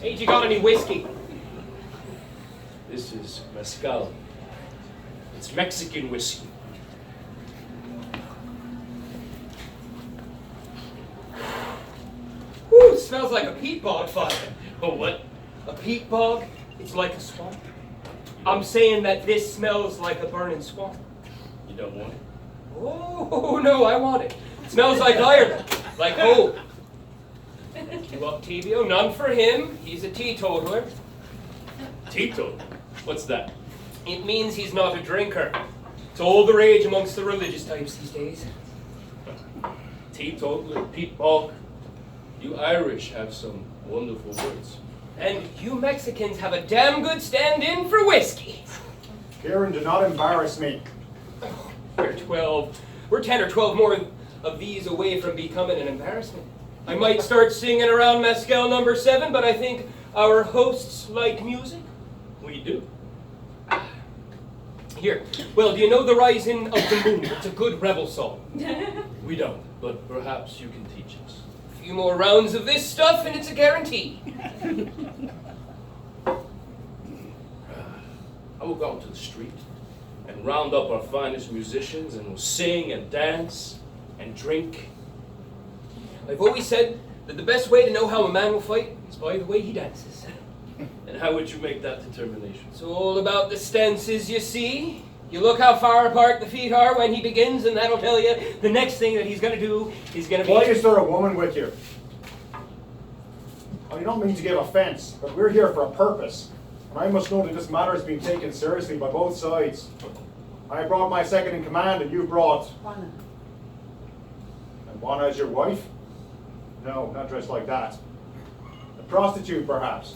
Ain't you got any whiskey? This is mezcal. It's Mexican whiskey. Whew, smells like a peat bog fire. Oh, what? A peat bog? It's like a swamp. I'm saying that this smells like a burning swamp. You don't want it? Oh, no, I want it. It smells like Ireland, like home. You Octavio, none for him. He's a teetotaler. Teetotal? What's that? It means he's not a drinker. It's all the rage amongst the religious types these days. Teetotaler, peat bog. You Irish have some wonderful words. And you Mexicans have a damn good stand-in for whiskey. Ciaran, do not embarrass me. We're 10 or 12 more of these away from becoming an embarrassment. I might start singing around Mezcal number 7, but I think our hosts like music. We do. Here, well, do you know The Rising of the Moon? It's a good rebel song. We don't, but perhaps you can teach us. A few more rounds of this stuff and it's a guarantee. I will go out to the street and round up our finest musicians and we'll sing and dance and drink. I've always said that the best way to know how a man will fight is by the way he dances. And how would you make that determination? It's all about the stances, you see. You look how far apart the feet are when he begins, and that'll tell you the next thing that he's going to do is going to be... Why is there a woman with you? I don't mean to give offence, but we're here for a purpose. And I must know that this matter is being taken seriously by both sides. I brought my second in command, and you brought... Juana. And Juana is your wife? No, not dressed like that. A prostitute, perhaps.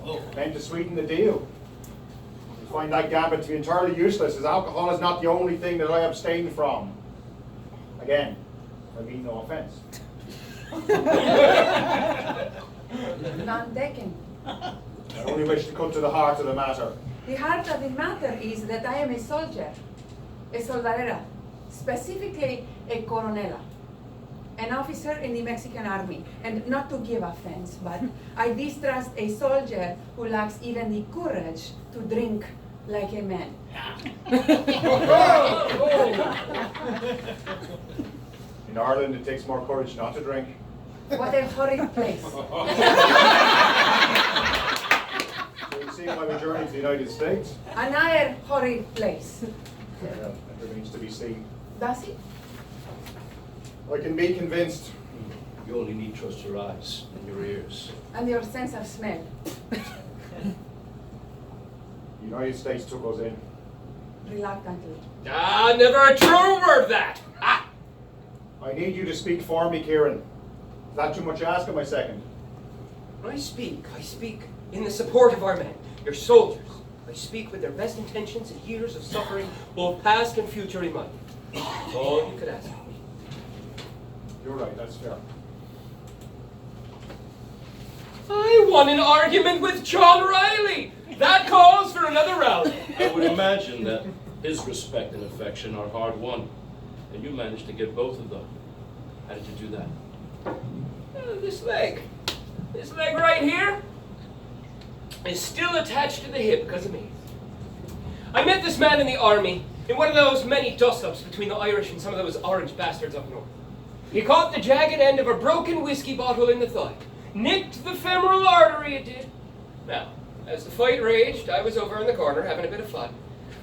Oh. Meant to sweeten the deal. You find that gambit to be entirely useless, as alcohol is not the only thing that I abstain from. Again, I mean no offence. None taken. I only wish to come to the heart of the matter. The heart of the matter is that I am a soldier, a soldadera, specifically a coronela, an officer in the Mexican army. And not to give offense, but I distrust a soldier who lacks even the courage to drink like a man. In Ireland, it takes more courage not to drink. What a horrid place. So you see why we journey to the United States? Another horrid place. That remains to be seen. Does it? I can be convinced. You only need to trust your eyes and your ears. And your sense of smell. The United States took us in. Reluctantly. Ah, never a true word that! Ah! I need you to speak for me, Ciaran. Is that too much to ask of my second? I speak in the support of our men, your soldiers. I speak with their best intentions and years of suffering, both past and future in mind. That's all you could ask of me. You're right, that's fair. I won an argument with John Riley. That calls for another round. I would imagine that his respect and affection are hard won, and you managed to get both of them. How did you do that? This leg right here, is still attached to the hip because of me. I met this man in the army in one of those many dust-ups between the Irish and some of those orange bastards up north. He caught the jagged end of a broken whiskey bottle in the thigh. Nicked the femoral artery, it did. Now, as the fight raged, I was over in the corner having a bit of fun.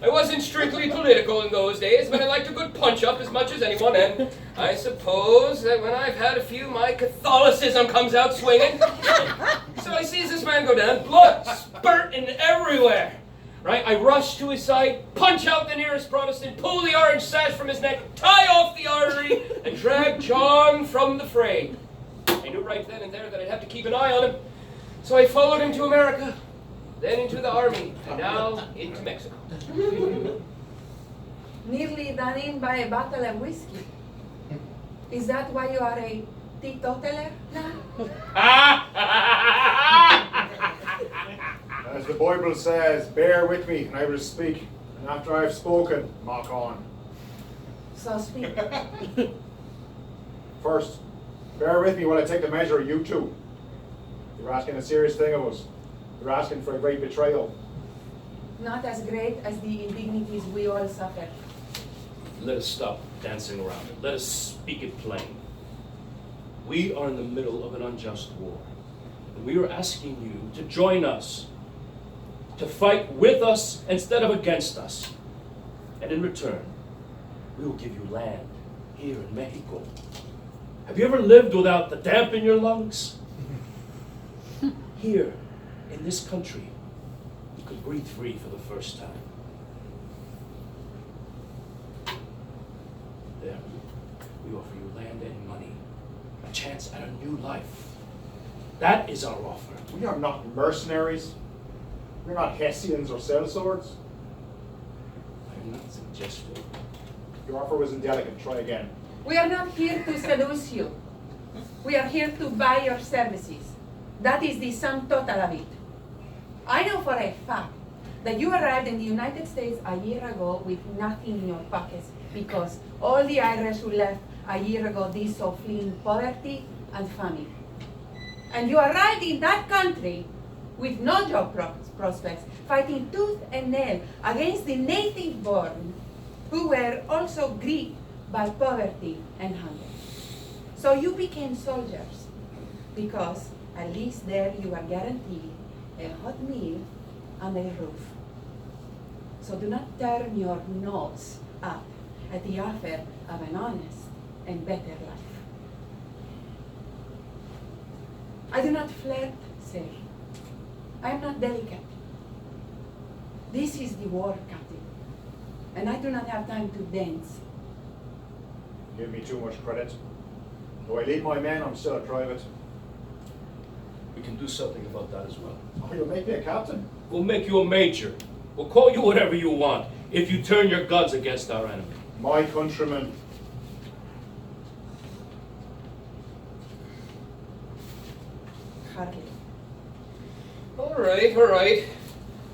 I wasn't strictly political in those days, but I liked a good punch-up as much as anyone, and I suppose that when I've had a few, my Catholicism comes out swinging. So I sees this man go down, blood spurting everywhere. Right? I rush to his side, punch out the nearest Protestant, pull the orange sash from his neck, tie off the artery, and drag John from the fray. I knew right then and there that I'd have to keep an eye on him, so I followed him to America, then into the army, and now into Mexico. Nearly done in by a bottle of whiskey. Is that why you are a teetotaler now? As the Bible says, bear with me and I will speak. And after I have spoken, mock on. So speak. First, bear with me while I take the measure of you two. You're asking a serious thing of us. You're asking for a great betrayal. Not as great as the indignities we all suffer. Let us stop dancing around it. Let us speak it plain. We are in the middle of an unjust war. And we are asking you to join us, to fight with us instead of against us. And in return, we will give you land here in Mexico. Have you ever lived without the damp in your lungs? Here, in this country, you could breathe free for the first time. There, we offer you land and money, a chance at a new life. That is our offer. We are not mercenaries. We're not Hessians or sellswords. I am not suggesting. Your offer was indelicate. Try again. We are not here to seduce you. We are here to buy your services. That is the sum total of it. I know for a fact that you arrived in the United States a year ago with nothing in your pockets because all the Irish who left a year ago did so fleeing poverty and famine. And you arrived in that country with no job prospects, fighting tooth and nail against the native born who were also gripped by poverty and hunger. So you became soldiers because at least there you are guaranteed a hot meal and a roof. So do not turn your nose up at the offer of an honest and better life. I do not flirt, sir. I am not delicate. This is the war, Captain, and I do not have time to dance. You give me too much credit. Though I lead my men, I'm still a private. We can do something about that as well. Oh, you'll make me a captain. We'll make you a major. We'll call you whatever you want if you turn your guns against our enemy. My countrymen. Hardly. All right.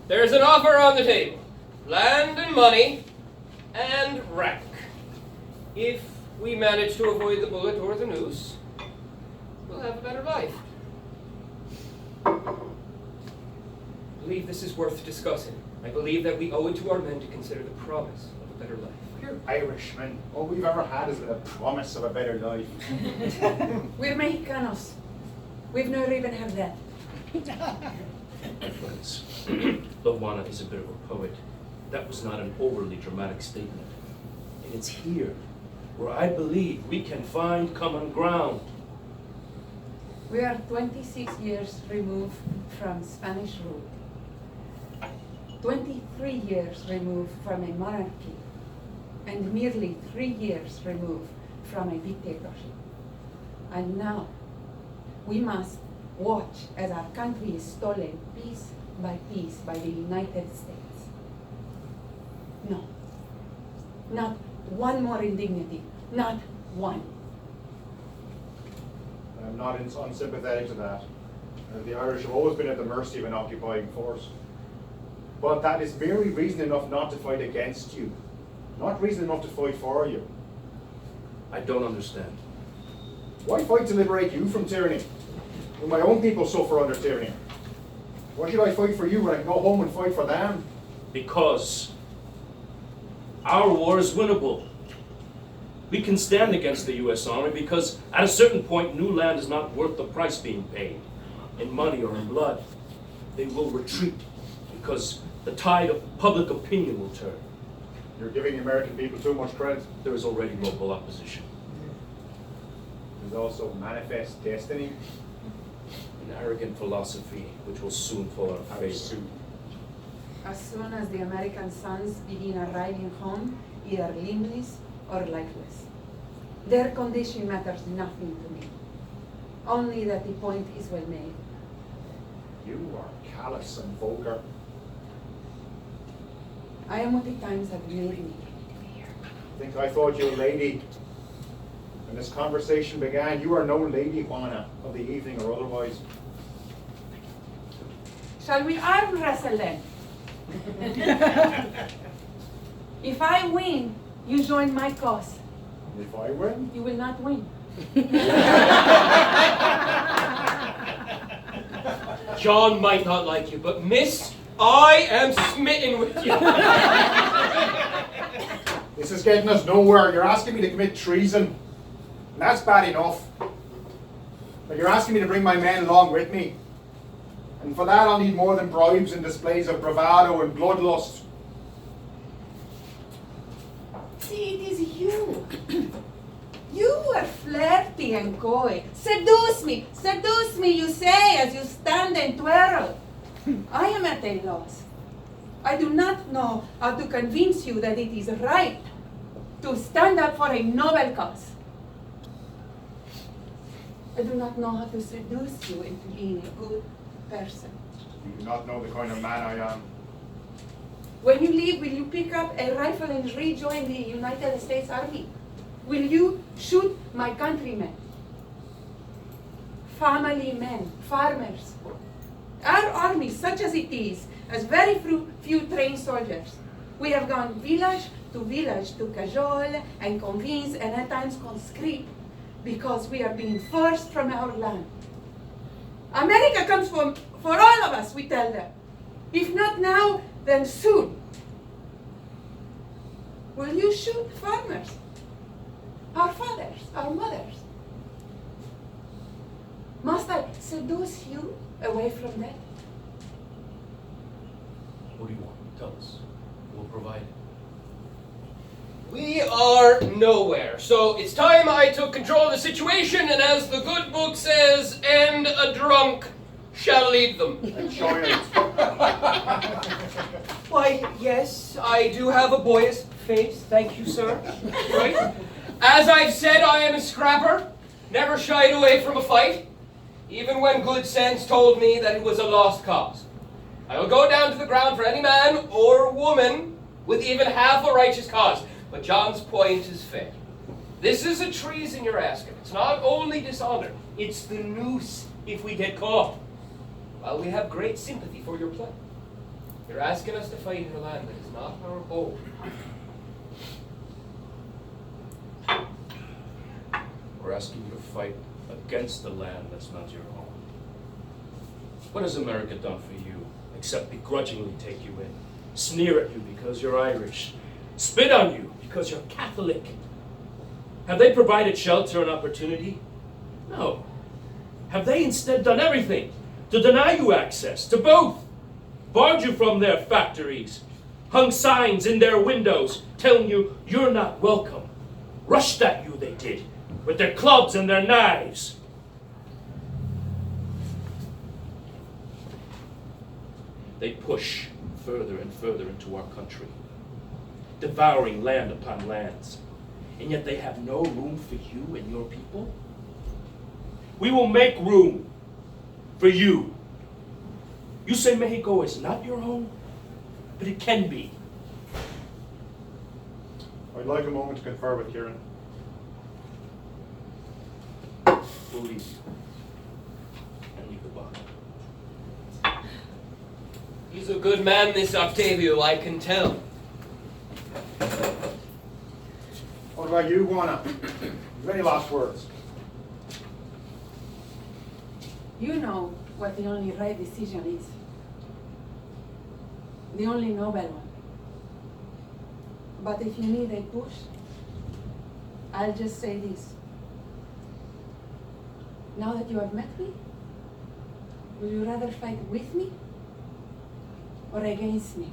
There's an offer on the table. Land and money and rank. If we manage to avoid the bullet or the noose, we'll have a better life. I believe this is worth discussing. I believe that we owe it to our men to consider the promise of a better life. You're Irishmen. All we've ever had is a promise of a better life. We're Mexicanos. We've never even had that. My friends, Juana is a bit of a poet. That was not an overly dramatic statement. And it's here where I believe we can find common ground. We are 26 years removed from Spanish rule, 23 years removed from a monarchy, and merely 3 years removed from a dictatorship. And now, we must watch as our country is stolen piece by piece by the United States. No, not one more indignity, not one. I'm not unsympathetic to that. The Irish have always been at the mercy of an occupying force. But that is merely reason enough not to fight against you, not reason enough to fight for you. I don't understand. Why fight to liberate you from tyranny? When my own people suffer under tyranny. Why should I fight for you when I can go home and fight for them? Because our war is winnable. We can stand against the U.S. Army because at a certain point, new land is not worth the price being paid, in money or in blood. They will retreat because the tide of public opinion will turn. You're giving the American people too much credit. There is already local opposition. There's also manifest destiny. An arrogant philosophy which will soon fall out of How favor. soon? As soon as the American sons begin arriving home, either limbless or lifeless. Their condition matters nothing to me. Only that the point is well made. You are callous and vulgar. I am what the times have made me. I thought you a lady. When this conversation began, you are no lady, Juana, of the evening or otherwise. Shall we arm wrestle then? If I win, you join my cause. If I win, You will not win. John might not like you, but miss, I am smitten with you. This is getting us nowhere. You're asking me to commit treason. And that's bad enough. But you're asking me to bring my men along with me. And for that I'll need more than bribes and displays of bravado and bloodlust. See, it is you. You are flirty and coy. Seduce me, you say, as you stand and twirl. I am at a loss. I do not know how to convince you that it is right to stand up for a noble cause. I do not know how to seduce you into being a good person. You do not know the kind of man I am. When you leave, will you pick up a rifle and rejoin the United States Army? Will you shoot my countrymen? Family men, farmers. Our army, such as it is, has very few trained soldiers. We have gone village to cajole and convince and at times conscript because we are being forced from our land. America comes for all of us, we tell them. If not now, then soon. Will you shoot farmers? Our fathers, our mothers? Must I seduce you away from that? What do you want? Tell us. We'll provide it. We are nowhere, so it's time I took control of the situation, and as the good book says, and a drunk shall lead them. Why, yes, I do have a boyish face, thank you, sir. Right? As I've said, I am a scrapper, never shied away from a fight, even when good sense told me that it was a lost cause. I will go down to the ground for any man or woman with even half a righteous cause. But John's point is fair. This is a treason you're asking. It's not only dishonor, it's the noose if we get caught. While we have great sympathy for your plan, you're asking us to fight in a land that is not our home. We're asking you to fight against the land that's not your home. What has America done for you except begrudgingly take you in, sneer at you because you're Irish, spit on you because you're Catholic? Have they provided shelter and opportunity? No. Have they instead done everything to deny you access to both? Barred you from their factories, hung signs in their windows telling you you're not welcome. Rushed at you, they did, with their clubs and their knives. They push further and further into our country, devouring land upon lands, and yet they have no room for you and your people? We will make room for you. You say Mexico is not your home, but it can be. I'd like a moment to confer with Ciaran. We'll leave you. And leave the body. He's a good man, this Octavio, I can tell. What about you, Juana? Any last words? You know what the only right decision is. The only noble one. But if you need a push, I'll just say this. Now that you have met me, will you rather fight with me or against me?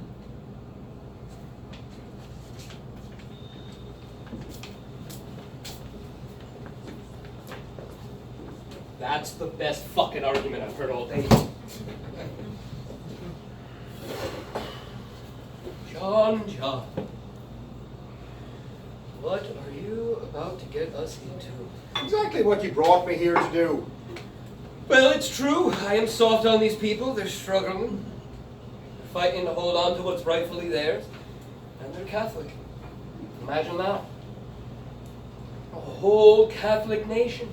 That's the best fucking argument I've heard all day. John. What are you about to get us into? Exactly what you brought me here to do. Well, it's true. I am soft on these people. They're struggling. They're fighting to hold on to what's rightfully theirs. And they're Catholic. Imagine that. A whole Catholic nation.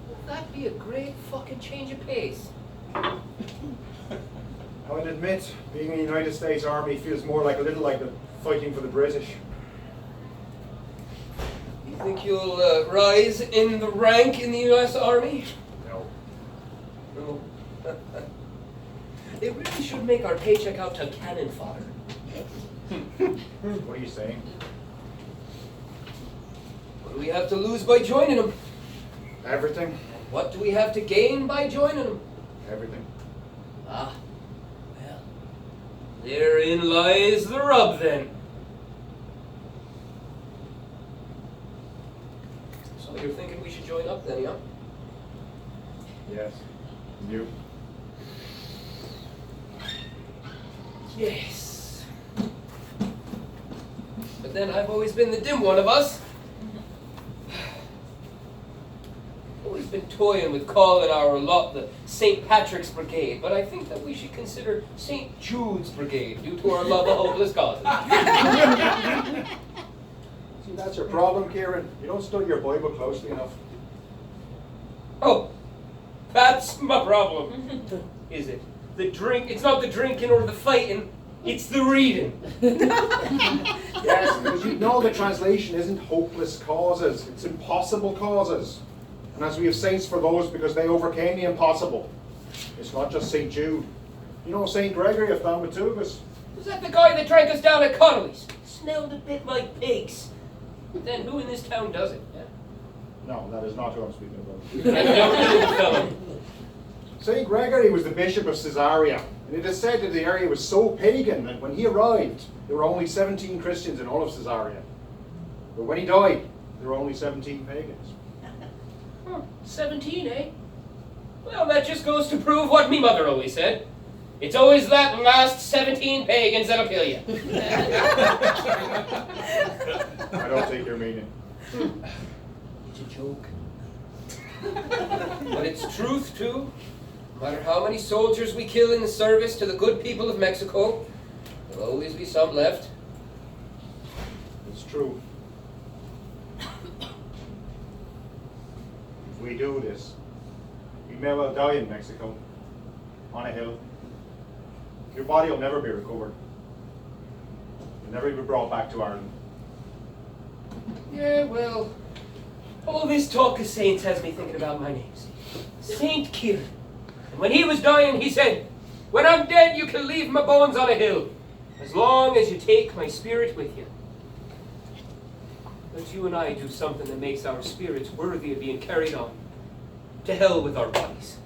Wouldn't that be a great fucking change of pace? I would admit, being in the United States Army feels more like a little like the fighting for the British. You think you'll rise in the rank in the U.S. Army? No. No. It really should make our paycheck out to cannon fodder. What are you saying? What do we have to lose by joining them? Everything. What do we have to gain by joining them? Everything. Ah, well, therein lies the rub then. So you're thinking we should join up then, yeah? Yes. You. Yes. But then I've always been the dim one of us. Always been toying with calling our lot the St. Patrick's Brigade, but I think that we should consider St. Jude's Brigade due to our love of hopeless causes. See, that's your problem, Ciaran. You don't study your Bible closely enough. Oh, that's my problem. Is it? The drink, it's not the drinking or the fighting, it's the reading. Yes, because you know the translation isn't hopeless causes, it's impossible causes. And as we have saints for those because they overcame the impossible. It's not just St. Jude. You know St. Gregory of Thaumaturgus? Was that the guy that drank us down at Connolly's? Smelled a bit like pigs. But then who in this town does it? Yeah? No, that is not who I'm speaking about. I don't know, fellow. St. Gregory was the bishop of Caesarea, and it is said that the area was so pagan that when he arrived, there were only 17 Christians in all of Caesarea. But when he died, there were only 17 pagans. 17, eh? Well, that just goes to prove what me mother always said. It's always that last 17 pagans that'll kill you. I don't take your meaning. It's a joke. But it's truth, too. No matter how many soldiers we kill in the service to the good people of Mexico, there'll always be some left. It's true. If we do this, we may well die in Mexico, on a hill. Your body will never be recovered. You'll never be brought back to Ireland. Yeah, well, all this talk of saints has me thinking about my names. Saint Ciaran. And when he was dying, he said, "When I'm dead, you can leave my bones on a hill, as long as you take my spirit with you." Let you and I do something that makes our spirits worthy of being carried on. To hell with our bodies.